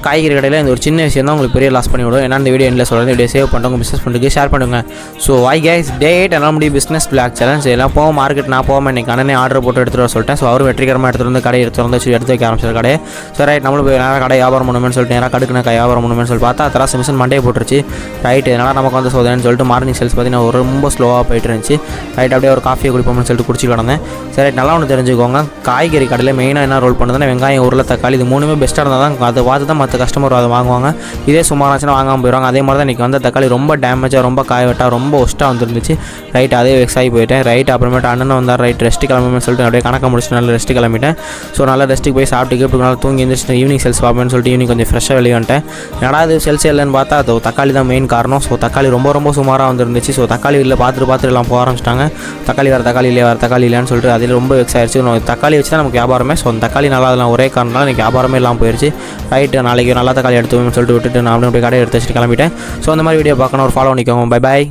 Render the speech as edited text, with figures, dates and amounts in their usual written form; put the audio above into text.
காய்கறி கடையில் இந்த ஒரு சின்ன விஷயம் தான் உங்களுக்கு பெரிய லாஸ் பண்ணி விடும். ஏன்னா இந்த வீடியோ எண்டில் சொல்கிறேன், வீடியோ சேவ் பண்ணுறவங்க பிஸ்னஸ் பண்ணுறதுக்கு ஷேர் பண்ணுங்க. ஸோ ஐ கைஸ் டேட் எல்லாம் முடியும் பிஸ்னஸ் பிளாக் சேலஞ்ச் எல்லாம் போக மார்க்கெட் நான் போகாமல் இன்றைக்கி அண்ணனே ஆர்டர் போட்டு எடுத்துகிட்டு வர சொல்லிட்டேன். ஸோ அவர் வெற்றிகரமாக எடுத்துகிட்டு வந்து கடை எடுத்து வைக்க ஆரம்பிச்சார் கடையை. ஸோ ரைட் நம்மளும் போய் நேராக கடை வியாபாரம் பண்ணுவேன்னு சொல்லிட்டு நேராக கடுக்குன வியாபாரம் பண்ணுவேன்னு சொல்லி பார்த்தா தராசு மிஷின் மண்டையை போட்டுருச்சு. ரைட் அதனால் நமக்கு வந்து சோதனைன்னு சொல்லிட்டு மார்னிங் சேல்ஸ் பார்த்தீங்கன்னா ரொம்ப ஸ்லோவாக போயிட்டு இருந்துச்சு. ரைட் அப்படியே ஒரு காஃபியை குடிப்போம்னு சொல்லிட்டு குடிச்சிட்டு கிடந்தேன். சரி ரைட் நல்லா ஒன்று தெரிஞ்சுக்கோங்க, காய்கறி கடையில் மெயினாக என்ன ரோல் பண்ணுதுன்னா வெங்காயம், உருளை, தக்காளி இது மூணுமே பெஸ்ட்டாக இருந்தால் தான் அதை பார்த்து தான் மற்ற கஸ்டமர் அதை வாங்குவாங்க. இதே சுமாராச்சுன்னா வாங்காமல் போயிடுவாங்க. அதே மாதிரி தான் இன்றைக்கி வந்து தக்காளி ரொம்ப டேமேஜாக, ரொம்ப காயவட்டாக, ரொம்ப ஒஸ்ட்டாக வந்துருந்துச்சு. ரைட் அதே வெக்ஸ் ஆகி போயிட்டேன். ரைட் அப்புறமேட்டு அண்ணன் வந்தார். ரைட் ரெஸ்ட்டு கிளம்புன்னு சொல்லிட்டு அப்படியே கணக்க முடிச்சுட்டு நல்லா ரெஸ்ட்டு கிளம்பிட்டேன். ஸோ நல்லா ரெஸ்ட்டுக்கு போய் சாப்பிட்டு கேட்டு நல்லா தூங்கி எழுந்திரிச்சு ஈவினிங் சேல்ஸ் பார்ப்பேன்னு சொல்லிட்டு ஈவினிங் கொஞ்சம் ஃப்ரெஷ்ஷாக வெளியே வந்துட்டேன். ஏன்னா அது சேல்ஸ் இல்லைன்னு பார்த்தா அது தக்காளி தான் மெயின் காரணம். ஸோ தக்காளி ரொம்ப சுமாராக வந்துருந்துச்சு. ஸோ தக்காளி இல்லை பார்த்துட்டு எல்லாம் போக ஆரம்பிச்சிட்டாங்க. தக்காளி தக்காளி இல்லையான்னு சொல்லிட்டு அதில் ரொம்ப வெக்ஸ் ஆயிடுச்சு. தக்காளி வச்சு தான் நமக்கு வியாபாரமே. ஸோ அந்த தக்காளி நல்லா அதெல்லாம் ஒரே காரணம் எனக்கு வியாபாரமே இல்லாமல் போயிடுச்சு. ரைட்டு நாளைக்கு நல்லா தக்காளி எடுத்துவேன்னு சொல்லிட்டு விட்டுட்டு நான் அப்படியே கடை எடுத்து வச்சுட்டு கிளம்பிட்டேன். ஸோ அந்த மாதிரி வீடியோ பார்க்கணும் ஒரு ஃபாலோ பண்ணிக்கோங்க. Bye bye.